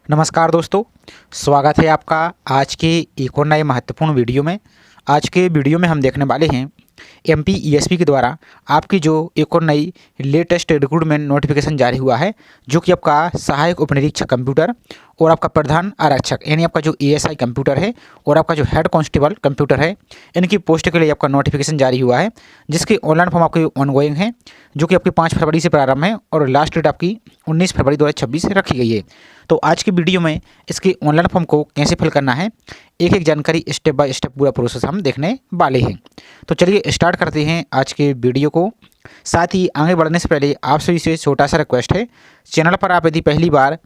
नमस्कार दोस्तों, स्वागत है आपका आज के एक और नए महत्वपूर्ण वीडियो में। आज के वीडियो में हम देखने वाले हैं एमपीईएसपी के द्वारा आपकी जो एक और नई लेटेस्ट रिक्रूटमेंट नोटिफिकेशन जारी हुआ है, जो कि आपका सहायक उपनिरीक्षक कंप्यूटर और आपका प्रधान आरक्षक यानी आपका जो एएसआई कंप्यूटर है और आपका जो हेड कांस्टेबल कंप्यूटर है, इनकी पोस्ट के लिए आपका नोटिफिकेशन जारी हुआ है, जिसके ऑनलाइन फॉर्म आपके ऑनगोइंग है, जो कि आपकी 5 फरवरी से प्रारंभ है और लास्ट डेट आपकी 19 फरवरी 2026 से रखी गई है। तो आज की वीडियो में इसके ऑनलाइन फॉर्म को कैसे फिल करना है, एक एक जानकारी स्टेप बाय स्टेप पूरा प्रोसेस हम देखने वाले हैं। तो चलिए स्टार्ट करते हैं आज के वीडियो को। साथ ही आगे बढ़ने से पहले आप सभी से छोटा सा रिक्वेस्ट है, चैनल पर आप यदि पहली बार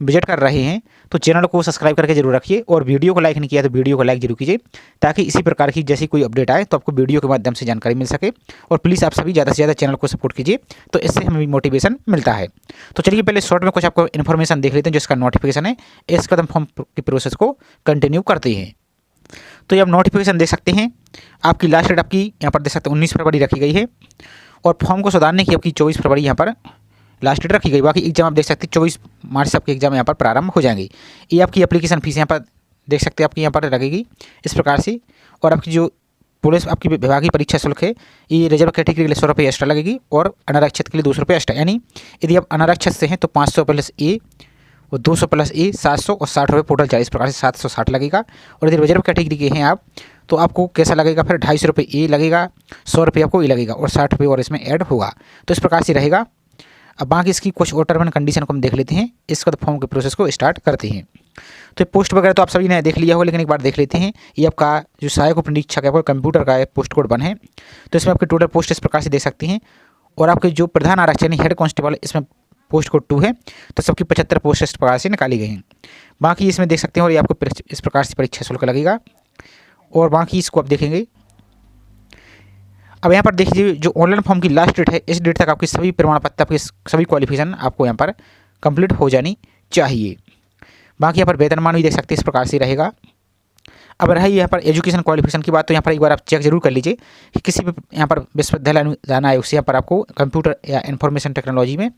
विजिट कर रहे हैं तो चैनल को सब्सक्राइब करके जरूर रखिए और वीडियो को लाइक नहीं किया तो वीडियो को लाइक जरूर कीजिए, ताकि इसी प्रकार की जैसी कोई अपडेट आए तो आपको वीडियो के माध्यम से जानकारी मिल सके। और प्लीज़ आप सभी ज़्यादा से ज़्यादा चैनल को सपोर्ट कीजिए, तो इससे हमें भी मोटिवेशन मिलता है। तो चलिए पहले शॉर्ट में कुछ आपको इन्फॉर्मेशन देख लेते हैं, जिसका नोटिफिकेशन है। इसके बाद हम फॉर्म की प्रोसेस को कंटिन्यू करते हैं। तो ये आप नोटिफिकेशन देख सकते हैं, आपकी लास्ट डेट आपकी यहाँ पर देख सकते हैं 19 फरवरी रखी गई है और फॉर्म को सुधारने की आपकी 24 फरवरी यहाँ पर लास्ट डेट रखी गई। बाकी एग्जाम आप देख सकते हैं 24 मार्च से आपके एग्जाम यहाँ पर प्रारंभ हो जाएंगे। ये आपकी एप्लीकेशन फीस यहाँ पर देख सकते हैं आपकी यहाँ पर लगेगी इस प्रकार से। और आपकी जो पुलिस आपकी विभागीय परीक्षा शुल्क है, ये रिजर्व कैटेगरी के लिए 100 रुपये एक्स्ट्रा लगेगी और अनारक्षित के लिए 200 रुपये एक्स्ट्रा। यानी यदि आप अनारक्षित से हैं तो 500 प्लस ए और 200 प्लस ए 700 और 60 रुपये टोटल 40 प्रकार से 760 लगेगा। और यदि रिजर्व कैटेगरी के हैं आप तो आपको कैसा लगेगा, फिर 250 रुपये ए लगेगा, 100 रुपये आपको ए लगेगा और 60 रुपये और इसमें ऐड होगा। तो इस प्रकार से रहेगा। अब बाकी इसकी कुछ और टर्म एंड कंडीशन को हम देख लेते हैं, इसके बाद फॉर्म के प्रोसेस को स्टार्ट करते हैं। तो पोस्ट वगैरह तो आप सभी ने देख लिया हो, लेकिन एक बार देख लेते हैं। ये आपका जो सहायक उपनिरीक्षक है आपका कंप्यूटर का पोस्ट कोड 1 है। तो इसमें आपके टोटल पोस्ट इस प्रकार से देख सकते हैं। और आपके जो प्रधान आरक्षक यानी हेड कांस्टेबल, इसमें पोस्ट कोड 2 है। तो सबकी 75 पोस्ट इस प्रकार से निकाली गई हैं। बाकी इसमें देख सकते हैं और ये आपको इस प्रकार से परीक्षा शुल्क लगेगा। और बाकी इसको आप देखेंगे। अब यहाँ पर देखिए जो ऑनलाइन फॉर्म की लास्ट डेट है, इस डेट तक आपके सभी प्रमाण पत्र, आपके सभी क्वालिफिकेशन आपको यहाँ पर कंप्लीट हो जानी चाहिए। बाकी यहाँ पर वेतनमान भी देख सकते हैं इस प्रकार से रहेगा। अब रही यहाँ पर एजुकेशन क्वालिफिकेशन की बात, तो यहाँ पर एक बार आप चेक जरूर कर लीजिए कि किसी भी यहाँ पर विश्वविद्यालय अनुदान आयोग से यहाँ पर आपको कंप्यूटर या इन्फॉर्मेशन टेक्नोलॉजी में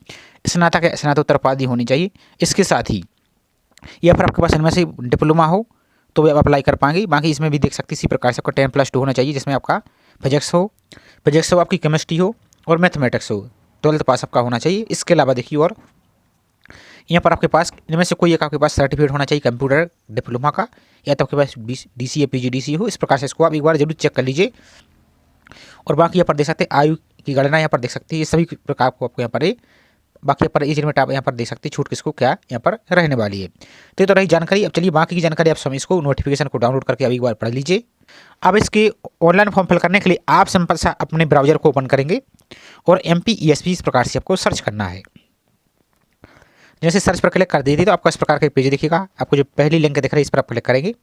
स्नातक या स्नातकोत्तर उपाधि होनी चाहिए। इसके साथ ही यहाँ पर आपके पास इनमें से डिप्लोमा हो तो भी आप अप्लाई कर पाएंगे। बाकी इसमें भी देख सकते हैं इसी प्रकार से आपका 10+2 होना चाहिए, जिसमें आपका फिजिक्स हो, आपकी केमिस्ट्री हो और मैथमेटिक्स हो, 12th पास आपका होना चाहिए। इसके अलावा देखिए और यहाँ पर आपके पास इनमें से कोई एक आपके पास सर्टिफिकेट होना चाहिए कंप्यूटर डिप्लोमा का, या तो आपके पास डीसी या पीजीडीसी हो। इस प्रकार से इसको आप एक बार जरूर चेक कर लीजिए। और बाकी यहाँ पर देख सकते हैं आयु की गणना यहाँ पर देख सकते हैं, ये सभी प्रकार को आपको यहाँ पर बाकी यहाँ पर एज लिमिट आप यहाँ पर देख सकते हैं, छूट किसको क्या यहाँ पर रहने वाली है। तो ये तो रही जानकारी। अब चलिए बाकी की जानकारी आप समय इसको नोटिफिकेशन को डाउनलोड करके अभी एक बार पढ़ लीजिए। अब इसके ऑनलाइन फॉर्म फिल करने के लिए आप सिंपल सा अपने ब्राउजर को ओपन करेंगे और एमपीईएसपी इस प्रकार से आपको सर्च करना है। जैसे सर्च पर क्लिक कर दीजिए तो आपको इस प्रकार का पेज दिखेगा। आपको जो पहली लिंक दिख रही है इस पर आप क्लिक करेंगे।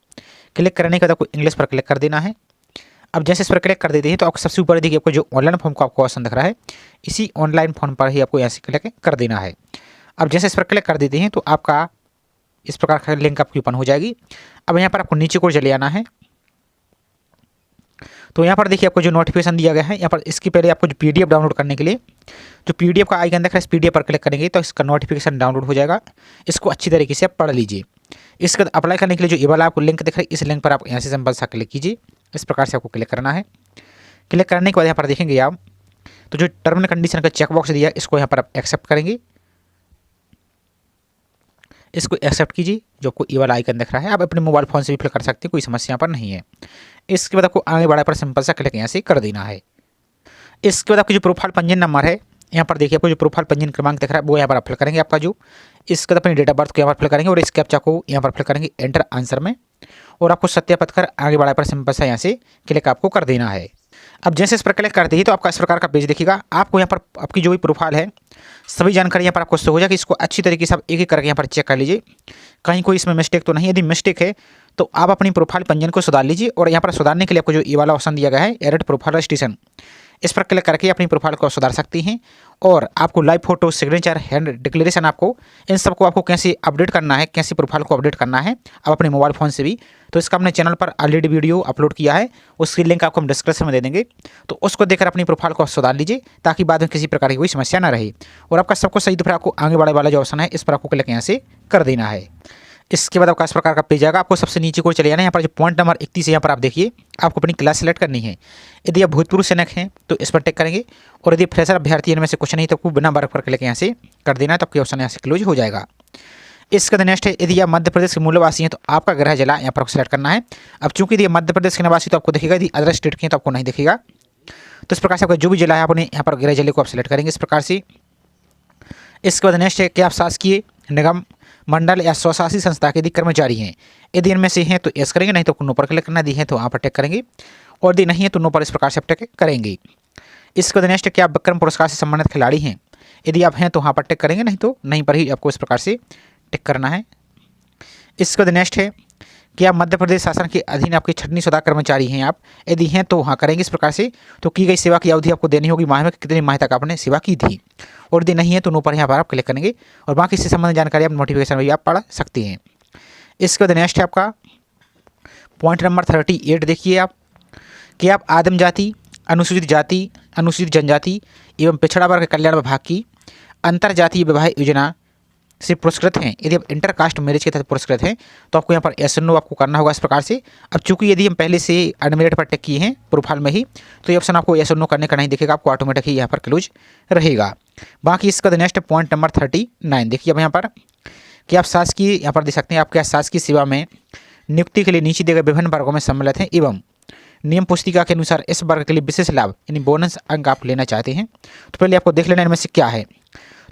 क्लिक करने के बाद आपको इंग्लिश पर क्लिक कर देना है। अब जैसे इस पर क्लिक कर देते हैं तो आपको सबसे ऊपर देखिए आपको जो ऑनलाइन फॉर्म का आपको ऑप्शन दिख रहा है, इसी ऑनलाइन फॉर्म पर ही आपको यहाँ से क्लिक कर देना है। अब जैसे इस पर क्लिक कर देते हैं तो आपका इस प्रकार का लिंक आपकी ओपन हो जाएगी। अब यहाँ पर आपको नीचे को चले आना है। तो यहाँ पर देखिए आपको जो नोटिफिकेशन दिया गया है, यहाँ पर इसके पहले आपको जो पीडीएफ डाउनलोड करने के लिए जो पीडीएफ का आइकन दिख रहा है, इस पीडीएफ पर क्लिक करेंगे तो इसका नोटिफिकेशन डाउनलोड हो जाएगा। इसको अच्छी तरीके से आप पढ़ लीजिए। इसके बाद अप्लाई करने के लिए जो ये वाला आपको लिंक दिख रहा है, इस लिंक पर आप यहाँ से सिंपल सा क्लिक कीजिए। इस प्रकार से आपको क्लिक करना है। क्लिक करने के बाद यहाँ पर देखेंगे आप तो जो टर्म एंड कंडीशन का चेक बॉक्स दिया है, इसको यहाँ पर आप एक्सेप्ट करेंगे। इसको एक्सेप्ट कीजिए। जो आपको ये वाला आइकन दिख रहा है, आप अपने मोबाइल फ़ोन से भी फिल कर सकते हैं, कोई समस्या यहाँ पर नहीं है। इसके बाद आपको आगे बढ़ा पर सिंपल सा क्लिक यहाँ से कर देना है। इसके बाद आपकी जो प्रोफाइल पंजीयन नंबर है, यहाँ पर देखिए आपको जो प्रोफाइल पंजीयन क्रमांक दिख रहा है वो यहाँ पर आप फिल करेंगे आपका जो। इसके बाद अपनी डेट ऑफ बर्थ को यहाँ पर फिल करेंगे और इस कैप्चा को यहाँ पर फिल करेंगे एंटर आंसर में। और आपको सत्यापित कर आगे बढ़ा पर सिंपल सा यहाँ से क्लिक आपको कर देना है। अब जैसे इस पर क्लिक करते ही तो आपका इस प्रकार का पेज दिखेगा। आपको यहाँ पर आपकी जो भी प्रोफाइल है सभी जानकारी यहाँ पर आपको शो हो जाएगी। इसको अच्छी तरीके से आप एक एक करके यहाँ पर चेक कर लीजिए, कहीं कोई इसमें मिस्टेक तो नहीं। यदि मिस्टेक है तो आप अपनी प्रोफाइल पंजीयन को सुधार लीजिए। और यहाँ पर सुधारने के लिए आपको जो ये वाला ऑप्शन दिया गया है एडिट प्रोफाइल रजिस्ट्रेशन, इस पर क्लिक करके अपनी प्रोफाइल को सुधार सकती हैं। और आपको live photo, signature, hand declaration, आपको इन सबको आपको कैसे अपडेट करना है, कैसे प्रोफाइल को अपडेट करना है आप अपने मोबाइल फ़ोन से भी, तो इसका अपने चैनल पर ऑलरेडी वीडियो अपलोड किया है, उसकी लिंक आपको हम डिस्क्रिप्शन में दे देंगे। तो उसको देखकर अपनी प्रोफाइल को सुधार लीजिए, ताकि बाद में किसी प्रकार की कोई समस्या ना रहे। और आपका सबको सही तो फिर आपको आगे बढ़े वाला जो ऑप्शन है इस पर आपको क्लिक यहाँ से कर देना है। इसके बाद आपका इस प्रकार का पेज आएगा। आपको सबसे नीचे को चले जाना है। यहाँ पर जो पॉइंट नंबर 31 है यहाँ पर आप देखिए, आपको अपनी क्लास सेलेक्ट करनी है। यदि आप भूतपूर्व सैनिक हैं तो इस पर टिक करेंगे, और यदि फ्रेशर अभ्यर्थी इनमें से कुछ नहीं तो आपको बिना वर्क पर क्लिक यहाँ से कर देना है, तो आपके ऑप्शन यहाँ से क्लोज हो जाएगा। इसके बाद नेक्स्ट है, यदि आप मध्य प्रदेश के मूलवासी हैं तो आपका गृह जिला यहाँ पर सेलेक्ट करना है। अब चूंकि यदि मध्य प्रदेश के निवासी तो आपको दिखेगा, यदि अदर स्टेट के हैं तो आपको नहीं दिखेगा। तो इस प्रकार से आपका जो भी जिला है अपने यहाँ पर गृह जिले को आप सेलेक्ट करेंगे इस प्रकार से। इसके बाद नेक्स्ट है कि आप शासकीय निगम मंडल या स्वशासी संस्था के यदि कर्मचारी हैं, यदि इनमें से हैं तो यस करेंगे, नहीं तो नो पर क्लिक करना, यदि है तो वहाँ पर टिक करेंगे, और यदि नहीं है तो नो पर इस प्रकार से आप टिक करेंगे। इसके बाद नेक्स्ट है कि आप विक्रम पुरस्कार से संबंधित खिलाड़ी हैं, यदि आप हैं तो वहाँ पर टिक करेंगे, नहीं तो नहीं पर ही आपको इस प्रकार से टिक करना है। इसके बाद नेक्स्ट है कि आप मध्य प्रदेश शासन के अधीन आपके छटनी शुदा कर्मचारी हैं आप, यदि हैं तो वहाँ करेंगे इस प्रकार से। तो की गई सेवा की अवधि आपको देनी होगी माह में, कितनी माह तक आपने सेवा की थी, और यदि नहीं है तो नो पर यहाँ पर आप क्लिक करेंगे, और बाकी इससे संबंधित जानकारी आप नोटिफिकेशन में भी आप पढ़ सकते हैं। इसके बाद नेक्स्ट है आपका पॉइंट नंबर 38 देखिए आप, कि आप आदिम जाति, अनुसूचित जाति, अनुसूचित जनजाति एवं पिछड़ा वर्ग कल्याण विभाग की अंतर जातीय विवाह योजना से पुरस्कृत हैं। यदि आप इंटरकास्ट मैरिज के तहत पुरस्कृत हैं तो आपको यहाँ पर यस नो आपको करना होगा इस प्रकार से। अब चूंकि यदि हम पहले से अनमेरिड पर टिक किए हैं प्रोफाइल में ही, तो ये ऑप्शन आपको यस नो करने का नहीं दिखेगा, आपको ऑटोमेटिक ही यहाँ पर क्लोज रहेगा। बाकी इसका नेक्स्ट पॉइंट नंबर 39 देखिए अब यहाँ पर, कि आप शासकीय यहाँ पर देख सकते हैं आपके शासकीय सेवा में नियुक्ति के लिए नीचे दिए गए विभिन्न वर्गों में सम्मिलित हैं एवं नियम पुस्तिका के अनुसार इस वर्ग के लिए विशेष लाभ यानी बोनस अंक आप लेना चाहते हैं। तो पहले आपको देख लेना इनमें से क्या है।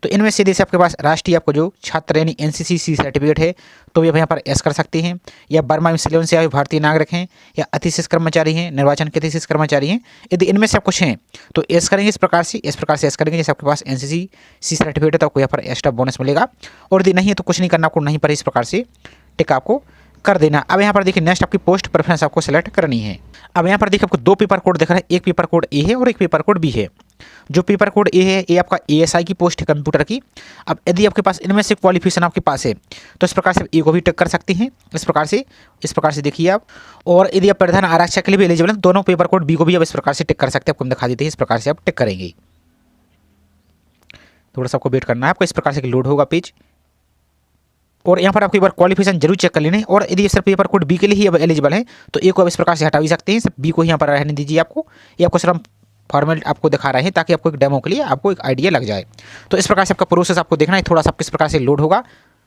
तो इनमें से जैसे आपके पास राष्ट्रीय आपको जो छात्र यानी NCC सर्टिफिकेट है तो भी आप यहाँ पर एस कर सकते हैं, या बर्मा M7 से आए भारतीय नागरिक हैं, या अतिशिष्ट कर्मचारी हैं, निर्वाचन के अतिशिष्ट कर्मचारी हैं, यदि इनमें से आप कुछ हैं तो एस करेंगे इस प्रकार से एस करेंगे। जैसे आपके पास NCC सर्टिफिकेट है तो आपको यहाँ पर एक्स्ट्रा बोनस मिलेगा, और यदि नहीं है तो कुछ नहीं करना, आपको नहीं पर इस प्रकार से टिक आपको कर देना। अब यहाँ पर देखिए नेक्स्ट आपकी पोस्ट प्रेफरेंस आपको सेलेक्ट करनी है। अब यहाँ पर देखिए आपको दो पेपर कोड दिख रहा है, एक पेपर कोड ए है और एक पेपर कोड बी है। जो पेपर कोड ए है ये आपका ASI की पोस्ट है कंप्यूटर की। अब यदि आपके पास इनमें से क्वालिफिकेशन आपके पास है तो इस प्रकार से ए को भी टिक कर सकते हैं इस प्रकार से देखिए आप। और यदि आप प्रधान आरक्षक के लिए भी एलिजिबल हैं, दोनों पेपर कोड बी को भी आप इस प्रकार से टिक कर सकते हैं। आपको हम दिखा देते हैं, इस प्रकार से आप टिक करेंगे। थोड़ा सा आपको वेट करना है, आपको इस प्रकार से लोड होगा पेज, और यहाँ पर आपको एक बार क्वालिफिकेशन जरूर चेक कर लेना है। और यदि सिर्फ पेपर कोड बी के लिए ही अब एलिजिबल है तो ए को आप इस प्रकार से हटा भी सकते हैं, सिर्फ बी को यहाँ पर रहने दीजिए। आपको ये आपको सिर्फ फॉर्मेट आपको दिखा रहे हैं ताकि आपको एक डेमो के लिए आपको एक आइडिया लग जाए। तो इस प्रकार से आपका प्रोसेस आपको देखना है, थोड़ा सा किस प्रकार से लोड होगा,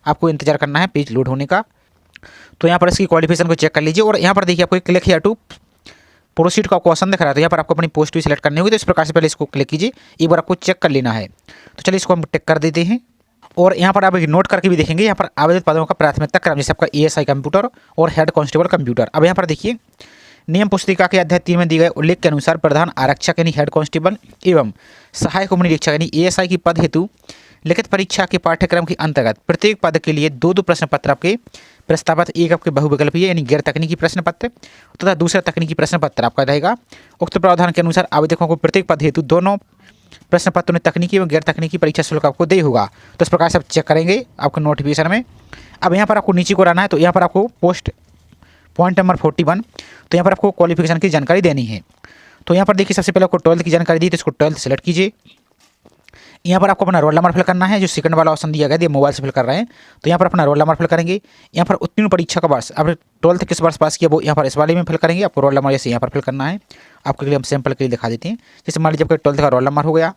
आपको इंतजार करना है पेज लोड होने का। तो यहाँ पर इसकी क्वालिफिकेशन को चेक कर लीजिए, और यहाँ पर देखिए आपको क्लिक हियर टू प्रोसीड का क्वेश्चन दिख रहा है, तो यहाँ पर आपको अपनी पोस्ट भी सिलेक्ट करनी होगी। तो इस प्रकार से पहले इसको क्लिक कीजिए, एक बार आपको चेक कर लेना है। तो चलिए इसको हम टिक कर देते हैं, और यहाँ पर आप एक नोट करके भी देखेंगे यहाँ पर आवेदित पदों का प्राथमिकता क्रम, जैसे आपका ASI कंप्यूटर और हेड कांस्टेबल कंप्यूटर। अब यहाँ पर देखिए नियम पुस्तिका के अध्याय 3 में दिए गए उल्लेख के अनुसार प्रधान आरक्षक यानी हेड कांस्टेबल एवं सहायक उपनिरीक्षक यानी ASI की पद हेतु लिखित परीक्षा के पाठ्यक्रम के अंतर्गत प्रत्येक पद के लिए 2 प्रश्न पत्र आपके प्रस्तावित, एक आपके बहुविकल्पीय यानी गैर तकनीकी प्रश्न पत्र तथा दूसरा तकनीकी प्रश्न पत्र आपका रहेगा। उक्त प्रावधान के अनुसार आवेदकों को प्रत्येक पद हेतु दोनों प्रश्न पत्र में तकनीकी एवं गैर तकनीकी परीक्षा शुल्क आपको दे होगा। तो इस प्रकार से आप चेक करेंगे आपको नोटिफिकेशन में। अब यहाँ पर आपको नीचे को रहना है, तो यहाँ पर आपको पोस्ट पॉइंट नंबर 41, तो यहाँ पर आपको क्वालिफिकेशन की जानकारी देनी है। तो यहाँ पर देखिए सबसे पहले आपको 12th की जानकारी दी, तो इसको 12th सेलेक्ट कीजिए। यहाँ पर आपको अपना रोल नंबर फिल करना है, जो सेकंड वाला ऑप्शन दिया गया है, मोबाइल से फिल कर रहे हैं तो यहाँ पर अपना रोल नंबर फिल करेंगे। यहाँ पर उत्तीर्ण परीक्षा का वर्ष, अब 12th किस वर्ष पास किया वो यहाँ पर इस वाले में फिल करेंगे। आपको रोल नंबर जैसे यहाँ पर फिल करना है, आपके लिए हम सैंपल के लिए दिखा देते हैं। जैसे मान लीजिए आपका 12th का रोल नंबर हो गया,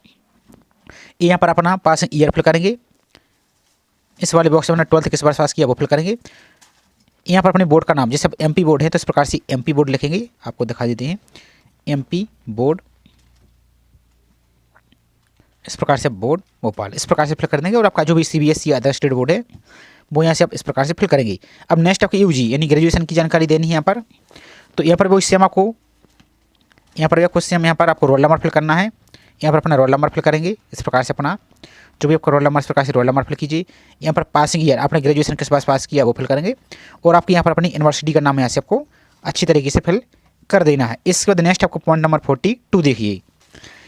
यहाँ पर अपना पासिंग ईयर फिल करेंगे। इस वाले बॉक्स में 12th किस वर्ष पास किया वो फिल करेंगे। यहाँ पर अपने बोर्ड का नाम, जैसे MP बोर्ड है तो इस प्रकार से MP बोर्ड लिखेंगे, आपको दिखा देते हैं MP बोर्ड, इस प्रकार से बोर्ड भोपाल, इस प्रकार से फिल कर देंगे। और आपका जो भी CBSE अदर स्टेट बोर्ड है वो यहाँ से आप इस प्रकार से फिल करेंगे। अब नेक्स्ट आपको UG यानी ग्रेजुएशन की जानकारी देनी है यहाँ पर। तो यहाँ पर वो सेम आपको यहाँ पर आपको रोल नंबर फिल करना है। यहाँ पर अपना रोल नंबर फिल करेंगे, इस प्रकार से अपना जो भी आपका रोल नंबर, इस प्रकार से रोल नंबर फिल कीजिए। यहाँ पर पासिंग ईयर, आपने ग्रेजुएशन किस पास किया वो फिल करेंगे, और आपके यहाँ पर अपनी यूनिवर्सिटी का नाम यहाँ से आपको अच्छी तरीके से फिल कर देना है। इसके बाद नेक्स्ट आपको पॉइंट नंबर 42 देखिए,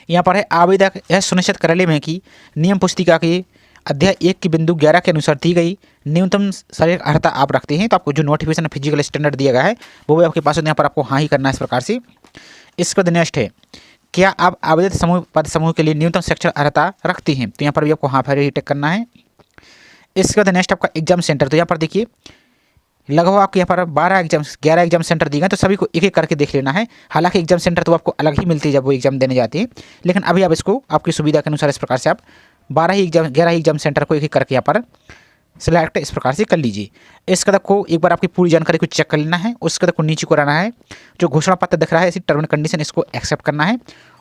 यहाँ पर है आवेदक यह सुनिश्चित कर ले में कि नियम पुस्तिका के अध्याय 1 की बिंदु 11 के अनुसार दी गई न्यूनतम शारीरिक अर्हता आप रखते हैं। तो आपको जो नोटिफिकेशन फिजिकल स्टैंडर्ड दिया गया है वो भी आपके पास, यहाँ पर आपको हाँ ही करना है इस प्रकार से। इसके बाद नेक्स्ट है क्या आप आवेदित समूह पद समूह के लिए न्यूनतम शैक्षणिक अर्हता रखते हैं, तो यहाँ पर भी आपको हाँ पर ही टिक करना है। इसके बाद नेक्स्ट आपका एग्जाम सेंटर, तो यहाँ पर देखिए लगभग आपके यहाँ पर 12 एग्जाम 11 एग्जाम सेंटर दिए गए, तो सभी को एक एक करके देख लेना है। हालांकि एग्जाम सेंटर तो आपको अलग ही मिलती है जब वो एग्जाम देने जाती है, लेकिन अभी आप इसको आपकी सुविधा के अनुसार इस प्रकार से आप 11 ही एग्जाम सेंटर को एक एक करके यहाँ पर सिलेक्ट इस प्रकार से कर लीजिए। इस कदम को एक बार आपकी पूरी जानकारी को चेक कर लेना है। उस कदम को नीचे को रहना है, जो घोषणा पत्र दिख रहा है इसी टर्म एंड कंडीशन, इसको एक्सेप्ट करना है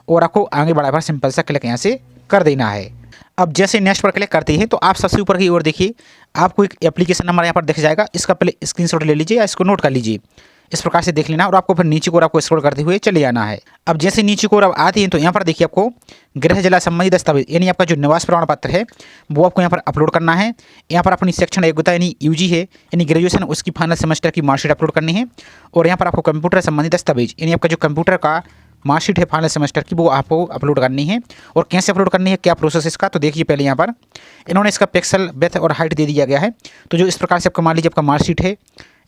और आपको आगे बढ़ा पर सिंपल सा क्लिक यहाँ से कर देना है। अब जैसे नेक्स्ट पर क्लिक करते हैं तो आप सबसे ऊपर की ओर देखिए आपको एक एप्लीकेशन नंबर यहाँ पर दिख जाएगा। इसका पहले स्क्रीनशॉट ले लीजिए या इसको नोट कर लीजिए। इस प्रकार से देख लेना और आपको फिर नीचे को आपको स्क्रॉल करते हुए चले जाना है। अब जैसे नीचे को अब आती हैं तो यहाँ पर देखिए आपको गृह जिला संबंधी दस्तावेज यानी आपका जो निवास प्रमाण पत्र है वो आपको यहाँ पर अपलोड करना है। यहाँ पर अपनी सेक्शन योग्यता यानी यूजी है यानी ग्रेजुएशन, उसकी फाइनल सेमेस्टर की मार्कशीट अपलोड करनी है। और यहाँ पर आपको कंप्यूटर संबंधी दस्तावेज यानी आपका जो कंप्यूटर का मार्कशीट है फाइनल सेमेस्टर की वो आपको अपलोड करनी है। और कैसे अपलोड करनी है, क्या प्रोसेस इसका, तो देखिए पहले यहाँ पर इन्होंने इसका पिक्सल विड्थ और हाइट दे दिया गया है। तो जो इस प्रकार से आपका मान लीजिए आपका मार्कशीट है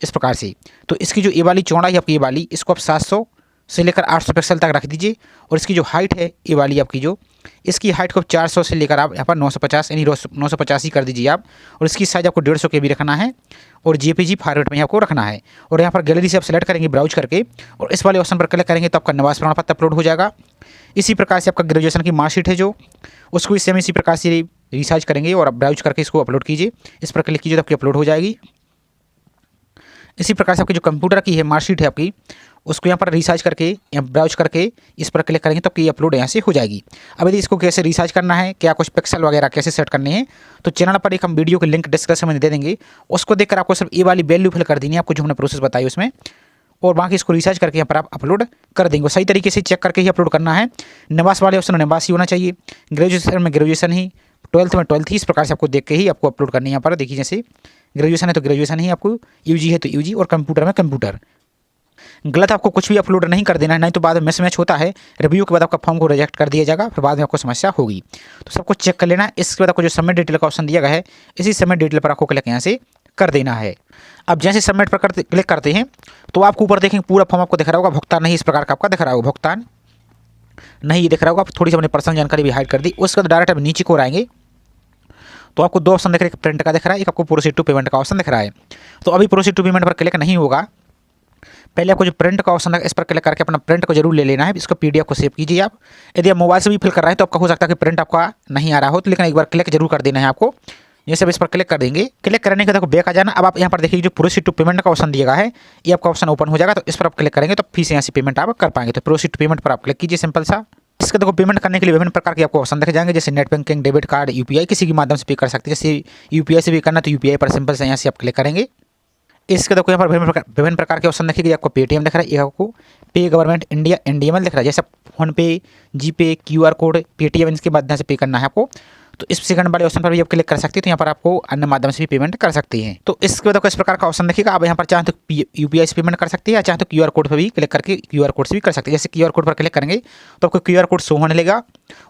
इस प्रकार से, तो इसकी जो ये वाली चौड़ाई आपकी ये वाली, इसको आप 700 से लेकर 800 पिक्सल तक रख दीजिए। और इसकी जो हाइट है ये वाली आपकी जो, इसकी हाइट को 400 से लेकर आप यहाँ पर 950 यानी 985 कर दीजिए आप। और इसकी साइज़ आपको 150 के भी रखना है और जेपीजी फॉर्मेट में आपको रखना है। और यहाँ पर गैलरी से आप सेलेक्ट करेंगे ब्राउज करके और इस वाले ऑप्शन पर क्लिक करेंगे तो आपका निवास प्रमाण पत्र अपलोड हो जाएगा। इसी प्रकार से आपका ग्रेजुएशन की मार्कशीट है जो, उसको सेम इसी प्रकार से रिसाइज करेंगे और आप ब्राउज करके इसको अपलोड कीजिए। इस पर क्लिक कीजिए तो आपकी अपलोड हो जाएगी। इसी प्रकार से आपकी जो कंप्यूटर की है मार्कशीट है आपकी, उसको यहाँ पर रिसार्च करके या ब्राउज करके इस पर क्लिक करेंगे तो आपकी अपलोड यहाँ से हो जाएगी। अब यदि इसको कैसे रिसार्च करना है, क्या कुछ पिक्सल वगैरह कैसे सेट करने हैं, तो चैनल पर एक हम वीडियो के लिंक डिस्क्रिप्शन में दे देंगे। उसको देखकर आपको सिर्फ ये वाली वैल्यू फिल कर देनी है, आपको जो हमने प्रोसेस बताई उसमें, और बाकी इसको रिसर्च करके यहाँ पर आप अपलोड कर देंगे। सही तरीके से चेक करके ही अपलोड करना है। निवास वाले ऑप्शन में निवास ही होना चाहिए, ग्रेजुएशन में ग्रेजुएशन ही, 12th में 12th ही, इस प्रकार से आपको देख के ही आपको अपलोड करनी है। यहाँ पर देखिए जैसे ग्रेजुएशन है तो ग्रेजुएशन ही आपको, यूजी है तो यूजी, और कंप्यूटर में कंप्यूटर। गलत आपको कुछ भी अपलोड नहीं कर देना है, नहीं तो बाद में मिसमैच होता है। रिव्यू के बाद आपका फॉर्म को रिजेक्ट कर दिया जाएगा, फिर बाद में आपको समस्या होगी। तो सबको चेक कर लेना है। इसके बाद आपको जो सबमिट डिटेल का ऑप्शन दिया गया है, इसी सबमिट डिटेल पर आपको क्लिक यहाँ से कर देना है। अब जैसे सबमिट पर क्लिक करते हैं तो आपको ऊपर देखेंगे पूरा फॉर्म आपको दिख रहा होगा, भुगतान नहीं इस प्रकार का आपका दिख रहा होगा, भुगतान नहीं दिख रहा होगा। आप थोड़ी सी अपनी पर्सनल जानकारी भी हाइड कर दी। उसके बाद डायरेक्ट अब नीचे को आएंगे तो आपको दो ऑप्शन दिख रहे हैं, एक प्रिंट का दिख रहा है, एक आपको प्रोसीड टू पेमेंट का ऑप्शन दिख रहा है। तो अभी प्रोसीड टू पेमेंट पर क्लिक नहीं होगा, पहले आपको जो प्रिंट का ऑप्शन है इस पर क्लिक करके अपना प्रिंट को जरूर ले लेना है। इसको पीडीएफ को सेव कीजिए आप। यदि आप मोबाइल से भी फिल कर रहे हैं तो आपका हो सकता है कि प्रिंट आपका नहीं आ रहा हो, तो लेकिन एक बार क्लिक जरूर कर देना है आपको। ये सब इस पर क्लिक कर देंगे। क्लिक करने के बाद बैक आ जाना। अब आप यहाँ पर देखिए जो प्रोसीड टू पेमेंट का ऑप्शन दिया गया है, ये आपका ऑप्शन ओपन हो जाएगा। तो इस पर आप क्लिक करेंगे तो फिर से यहाँ से पेमेंट आप कर पाएंगे। तो प्रोसीड टू पेमेंट पर आप क्लिक कीजिए सिंपल सा। इसके देखो पेमेंट करने के लिए विभिन्न प्रकार के आपको ऑप्शन दिख जाएंगे, जैसे net banking, debit card, UPI, किसी के माध्यम से पे कर सकते हैं। जैसे यूपीआई से भी करना तो यूपीआई पर सिंपल से यहाँ से आप क्लिक करेंगे। इसके देखो यहाँ पर विभिन्न प्रकार के ऑप्शन दिखेगी। आपको पेटीएम दिख रहा है, ये आपको पे गवर्नमेंट इंडिया एनडीएमएल दिख रहा है। जैसे फोनपे, जीपे, क्यूआर कोड, पेटीएम, इनके माध्यम से पे करना है आपको। तो इस सेकंड वाले ऑप्शन पर भी आप क्लिक कर सकते हैं, तो यहाँ पर आपको अन्य माध्यम से भी पेमेंट कर सकते हैं। तो इसके बाद आपको इस प्रकार का ऑप्शन देखिएगा। आप यहाँ पर चाहे तो यूपीआई से पेमेंट कर सकते हैं या चाहे तो क्यूआर कोड पर भी क्लिक करके क्यूआर कोड से भी कर सकते हैं। जैसे क्यूआर कोड पर क्लिक करेंगे तो आपको क्यूआर कोड शो होने लगेगा।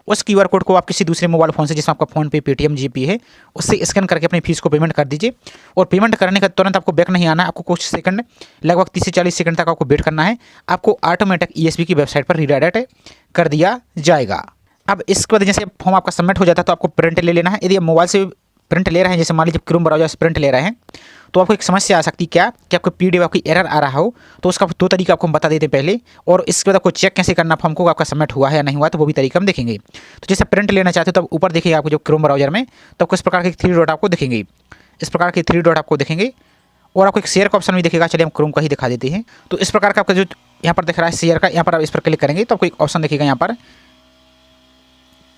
उस क्यूआर कोड को आप किसी दूसरे मोबाइल फोन से, जिसमें आपका फोन पे, पेटीएम, जीपे है, उससे स्कैन करके अपनी फीस को पेमेंट कर दीजिए। और पेमेंट करने का तुरंत आपको बैक नहीं आना है, आपको कुछ सेकंड, लगभग 30 से 40 सेकंड तक आपको वेट करना है। आपको ऑटोमेटिक ईएसबी की वेबसाइट पर रीडायरेक्ट कर दिया जाएगा। अब इसके बाद जैसे फॉर्म आपका सबमिट हो जाता है तो आपको प्रिंट ले लेना है। यदि आप मोबाइल से प्रिंट ले रहे हैं, जैसे मान लीजिए क्रोम ब्राउज़र से प्रिंट ले रहे हैं, तो आपको एक समस्या आ सकती है क्या कि आपको पीडीएफ आपकी एरर आ रहा हो। तो उसका दो तरीका आपको हम बता देते हैं पहले, और इसके बाद आपको चेक कैसे करना फॉर्म को, आपका सबमिट हुआ है या नहीं हुआ, तो वो भी तरीका हम देखेंगे। तो जैसे प्रिंट लेना चाहते हो तो ऊपर देखिए आपको जो क्रोम ब्राउज़र में, तो आपको इस प्रकार के 3 डॉट आपको दिखेंगे, इस प्रकार के 3 डॉट आपको दिखेंगे। और आपको एक शेयर का ऑप्शन भी दिखेगा। चलिए हम क्रोम का ही दिखा देते हैं। तो इस प्रकार का आपका जो यहाँ पर दिख रहा है शेयर का, यहाँ पर आप इस पर क्लिक करेंगे तो आपको एक ऑप्शन दिखेगा यहाँ पर,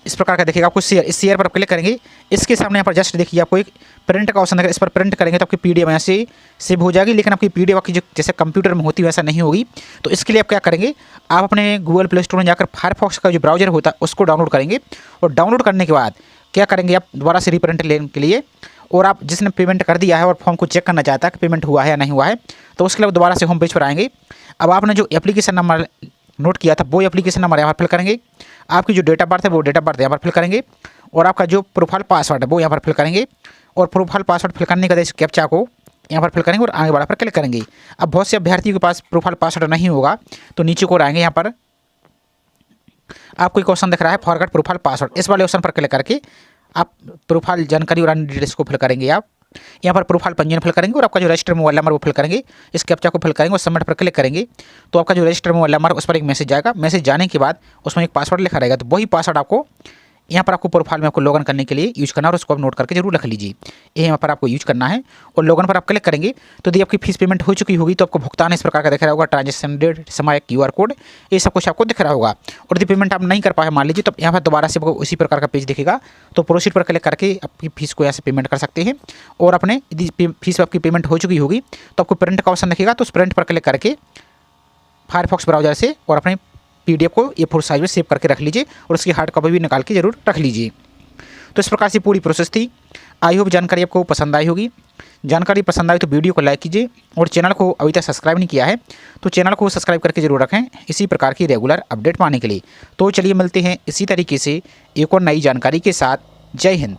इस प्रकार का देखिएगा आपको शेयर। इस शेयर पर आप क्लिक करेंगे, इसके सामने यहाँ पर जस्ट देखिए आपको एक प्रिंट का ऑप्शन है। इस पर प्रिंट करेंगे तो आपकी पीडीएफ यहाँ से सेव हो जाएगी, लेकिन आपकी पीडीएफ आपकी जो जैसे कंप्यूटर में होती है वैसा नहीं होगी। तो इसके लिए आप क्या करेंगे, आप अपने गूगल प्ले स्टोर में जाकर फायरफॉक्स का जो ब्राउजर होता है उसको डाउनलोड करेंगे। और डाउनलोड करने के बाद क्या करेंगे, आप दोबारा से रीप्रिंट लेने के लिए, और आप जिसने पेमेंट कर दिया है और फॉर्म को चेक करना चाहता है कि पेमेंट हुआ है या नहीं हुआ है, तो उसके लिए दोबारा से होम पेज पर आएंगे। अब आपने जो एप्लीकेशन नंबर नोट किया था वो एप्लीकेशन नंबर यहाँ पर फिल करेंगे। आपकी जो डेट ऑफ बर्थ है वो डेट ऑफ बर्थ यहाँ पर फिल करेंगे। और आपका जो प्रोफाइल पासवर्ड है वो यहाँ पर फिल करेंगे। और प्रोफाइल पासवर्ड फिल करने के बाद इस कैप्चा को यहाँ पर फिल करेंगे और आगे बढ़ा पर क्लिक करेंगे। अब बहुत से अभ्यर्थियों के पास प्रोफाइल पासवर्ड नहीं होगा, तो नीचे को आएंगे, यहाँ पर आपको एक ऑप्शन दिख रहा है फॉरगेट प्रोफाइल पासवर्ड। इस वाले ऑप्शन पर क्लिक करके आप प्रोफाइल जानकारी और अन्य डिटेल्स को फिल करेंगे आप। यहाँ पर प्रोफाइल पंजीयन फिल करेंगे और आपका जो रजिस्टर मोबाइल नंबर वो फिल करेंगे, इस कैप्चा को फिल करेंगे और सबमिट पर क्लिक करेंगे तो आपका जो रजिस्टर मोबाइल नंबर उस पर एक मैसेज जाएगा। मैसेज जाने के बाद उसमें एक पासवर्ड लिखा रहेगा, तो वही पासवर्ड आपको यहाँ पर आपको प्रोफाइल में आपको लॉगिन करने के लिए यूज करना है और उसको आप नोट करके जरूर रख लीजिए। ये यहाँ पर आपको यूज करना है और लॉगिन पर आप क्लिक करेंगे तो यदि आपकी फीस पेमेंट हो चुकी होगी तो आपको भुगतान इस प्रकार का दिख रहा होगा, ट्रांजेक्शन डेट, समय, QR कोड, ये सब कुछ आपको दिख रहा होगा। और यदि पेमेंट आप नहीं कर पाए मान लीजिए तो यहाँ पर दोबारा से आपको उसी प्रकार का पेज दिखेगा, तो प्रोसीड पर क्लिक करके आपकी फीस को यहाँ से पेमेंट कर सकते हैं। और अपने यदि फीस आपकी पेमेंट हो चुकी होगी तो आपको प्रिंट का ऑप्शन दिखेगा, तो उस प्रिंट पर क्लिक करके फायरफॉक्स ब्राउजर से और अपने PDF को A4 साइज में सेव करके रख लीजिए और उसकी हार्ड कॉपी भी निकाल के जरूर रख लीजिए। तो इस प्रकार से पूरी प्रोसेस थी। आई होप जानकारी आपको पसंद आई होगी। जानकारी पसंद आई तो वीडियो को लाइक कीजिए और चैनल को अभी तक सब्सक्राइब नहीं किया है तो चैनल को सब्सक्राइब करके जरूर रखें इसी प्रकार की रेगुलर अपडेट पाने के लिए। तो चलिए मिलते हैं इसी तरीके से एक और नई जानकारी के साथ। जय हिंद।